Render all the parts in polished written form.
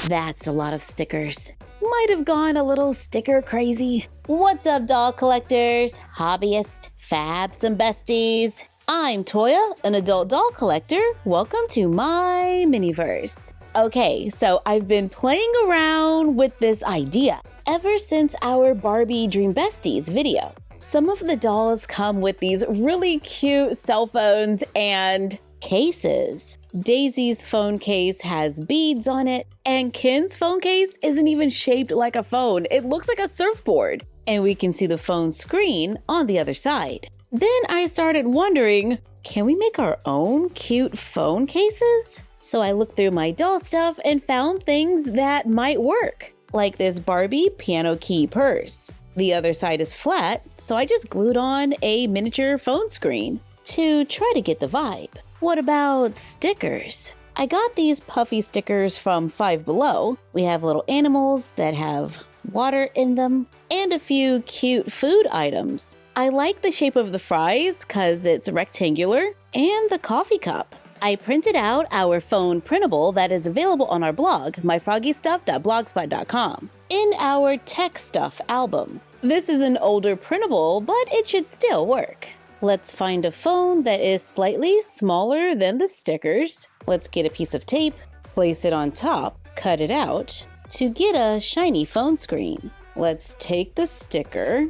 That's a lot of stickers. Might have gone a little sticker crazy. What's up, doll collectors, hobbyists, fabs, and besties? I'm Toya, an adult doll collector. Welcome to my miniverse. Okay, so I've been playing around with this idea ever since our Barbie Dream Besties video. Some of the dolls come with these really cute cell phones and cases. Daisy's phone case has beads on it, and Ken's phone case isn't even shaped like a phone. It looks like a surfboard, and we can see the phone screen on the other side. Then I started wondering, can we make our own cute phone cases? So I looked through my doll stuff and found things that might work, like this Barbie piano key purse. The other side is flat, so I just glued on a miniature phone screen to try to get the vibe. What about stickers? I got these puffy stickers from Five Below. We have little animals that have water in them and a few cute food items. I like the shape of the fries because it's rectangular, and the coffee cup. I printed out our phone printable that is available on our blog, MyFroggyStuff.blogspot.com, in our Tech Stuff album. This is an older printable, but it should still work. Let's find a phone that is slightly smaller than the stickers. Let's get a piece of tape, place it on top, cut it out to get a shiny phone screen. Let's take the sticker,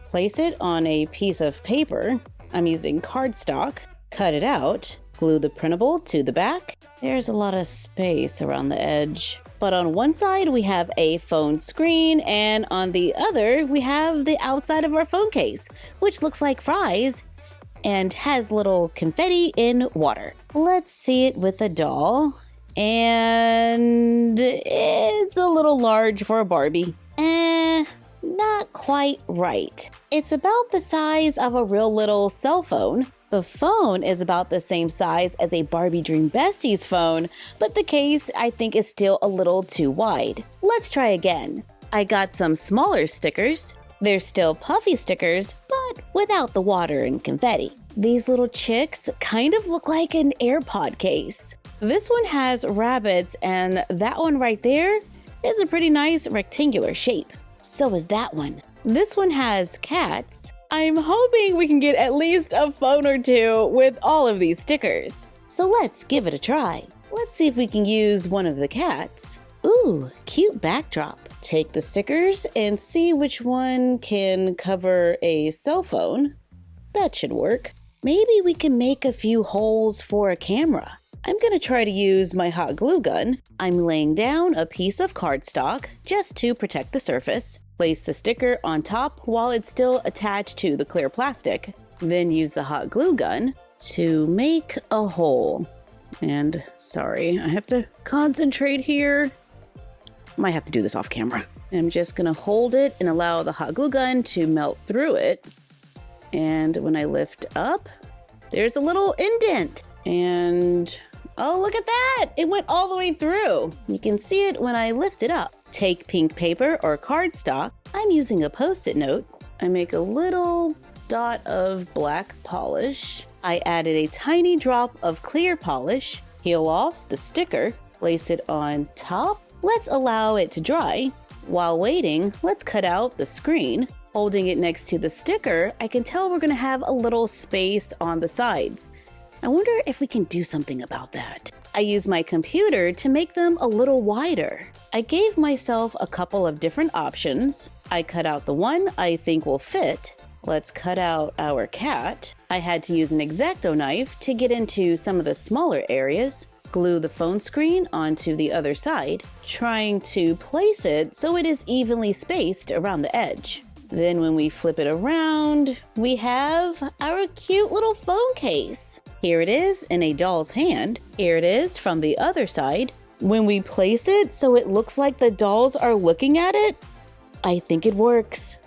place it on a piece of paper. I'm using cardstock, cut it out, glue the printable to the back. There's a lot of space around the edge. But on one side we have a phone screen, and on the other we have the outside of our phone case, which looks like fries and has little confetti in water. Let's see it with a doll. And it's a little large for a Barbie. Not quite right. It's about the size of a real little cell phone. The phone is about the same size as a Barbie Dream Besties phone, but the case I think is still a little too wide. Let's try again. I got some smaller stickers. They're still puffy stickers, but without the water and confetti. These little chicks kind of look like an AirPod case. This one has rabbits, and that one right there is a pretty nice rectangular shape. So is that one. This one has cats. I'm hoping we can get at least a phone or two with all of these stickers. So let's give it a try. Let's see if we can use one of the cats. Ooh, cute backdrop. Take the stickers and see which one can cover a cell phone. That should work. Maybe we can make a few holes for a camera. I'm gonna try to use my hot glue gun. I'm laying down a piece of cardstock just to protect the surface. Place the sticker on top while it's still attached to the clear plastic. Then use the hot glue gun to make a hole. And sorry, I have to concentrate here. Might have to do this off camera. I'm just gonna hold it and allow the hot glue gun to melt through it. And when I lift up, there's a little indent. And oh, look at that! It went all the way through. You can see it when I lift it up. Take pink paper or cardstock. I'm using a Post-it note. I make a little dot of black polish. I added a tiny drop of clear polish. Peel off the sticker. Place it on top. Let's allow it to dry. While waiting, let's cut out the screen. Holding it next to the sticker, I can tell we're gonna have a little space on the sides. I wonder if we can do something about that. I use my computer to make them a little wider. I gave myself a couple of different options. I cut out the one I think will fit. Let's cut out our cat. I had to use an X-Acto knife to get into some of the smaller areas. Glue the phone screen onto the other side, trying to place it so it is evenly spaced around the edge. Then when we flip it around, we have our cute little phone case. Here it is in a doll's hand. Here it is from the other side. When we place it so it looks like the dolls are looking at it, I think it works.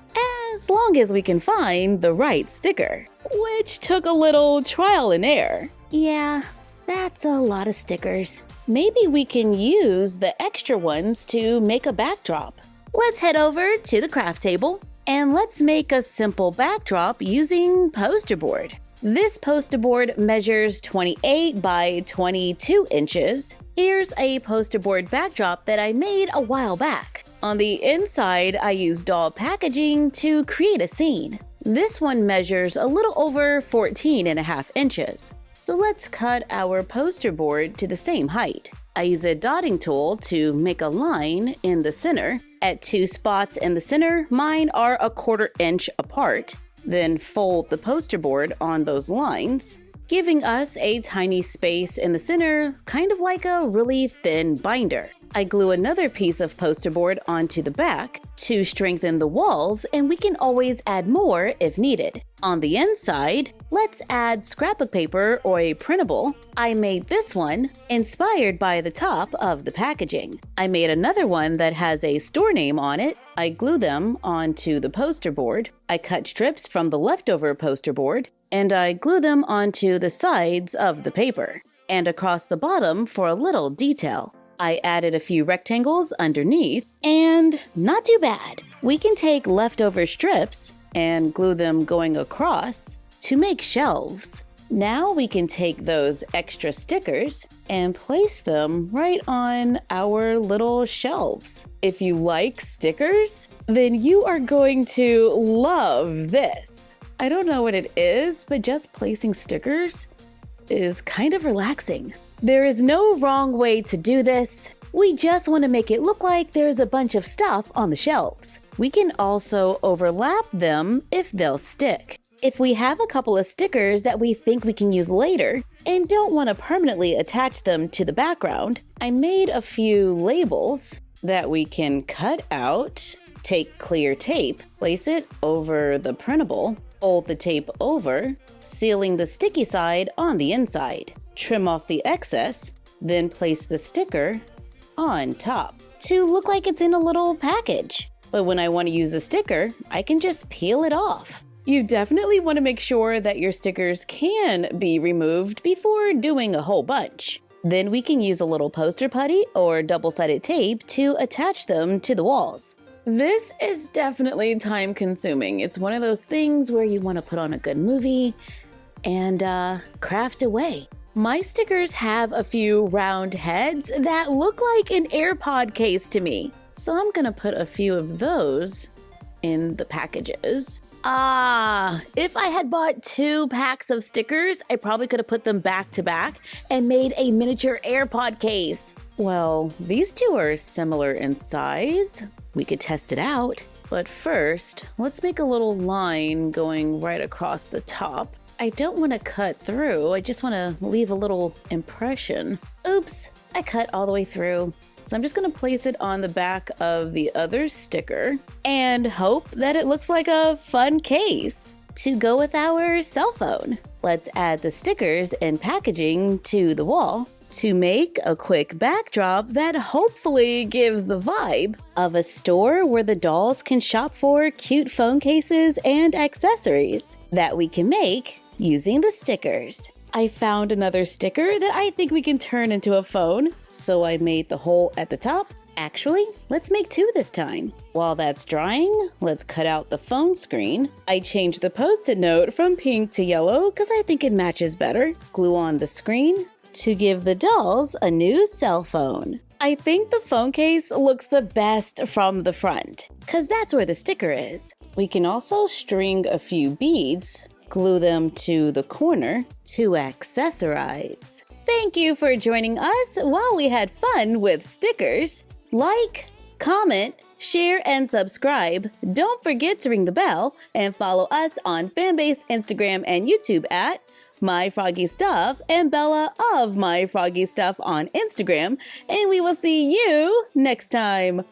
As long as we can find the right sticker, which took a little trial and error. Yeah, that's a lot of stickers. Maybe we can use the extra ones to make a backdrop. Let's head over to the craft table and let's make a simple backdrop using poster board. This poster board measures 28 by 22 inches. Here's a poster board backdrop that I made a while back. On the inside, I used doll packaging to create a scene. This one measures a little over 14.5 inches. So let's cut our poster board to the same height. I use a dotting tool to make a line in the center. At 2 spots in the center, mine are 1/4 inch apart. Then fold the poster board on those lines, giving us a tiny space in the center, kind of like a really thin binder. I glue another piece of poster board onto the back to strengthen the walls, and we can always add more if needed. On the inside, let's add scrapbook paper or a printable. I made this one inspired by the top of the packaging. I made another one that has a store name on it. I glue them onto the poster board. I cut strips from the leftover poster board, and I glue them onto the sides of the paper and across the bottom for a little detail. I added a few rectangles underneath, and not too bad. We can take leftover strips and glue them going across to make shelves. Now we can take those extra stickers and place them right on our little shelves. If you like stickers, then you are going to love this. I don't know what it is, but just placing stickers is kind of relaxing. There is no wrong way to do this. We just want to make it look like there's a bunch of stuff on the shelves. We can also overlap them if they'll stick. If we have a couple of stickers that we think we can use later and don't want to permanently attach them to the background, I made a few labels that we can cut out. Take clear tape, place it over the printable, fold the tape over, sealing the sticky side on the inside. Trim off the excess, then place the sticker on top to look like it's in a little package. But when I want to use the sticker, I can just peel it off. You definitely want to make sure that your stickers can be removed before doing a whole bunch. Then we can use a little poster putty or double-sided tape to attach them to the walls. This is definitely time consuming. It's one of those things where you want to put on a good movie and craft away. My stickers have a few round heads that look like an AirPod case to me. So I'm gonna put a few of those in the packages. If I had bought 2 packs of stickers, I probably could have put them back to back and made a miniature AirPod case. Well, these 2 are similar in size. We could test it out. But first, let's make a little line going right across the top. I don't want to cut through, I just want to leave a little impression. Oops, I cut all the way through. So I'm just going to place it on the back of the other sticker and hope that it looks like a fun case to go with our cell phone. Let's add the stickers and packaging to the wall to make a quick backdrop that hopefully gives the vibe of a store where the dolls can shop for cute phone cases and accessories that we can make using the stickers. I found another sticker that I think we can turn into a phone, so I made the hole at the top. Actually, let's make 2 this time. While that's drying, let's cut out the phone screen. I changed the post-it note from pink to yellow because I think it matches better. Glue on the screen to give the dolls a new cell phone. I think the phone case looks the best from the front because that's where the sticker is. We can also string a few beads, glue them to the corner to accessorize. Thank you for joining us while we had fun with stickers. Like, comment, share, and subscribe. Don't forget to ring the bell and follow us on Fanbase, Instagram, and YouTube at MyFroggyStuff and Bella of MyFroggyStuff on Instagram. And we will see you next time.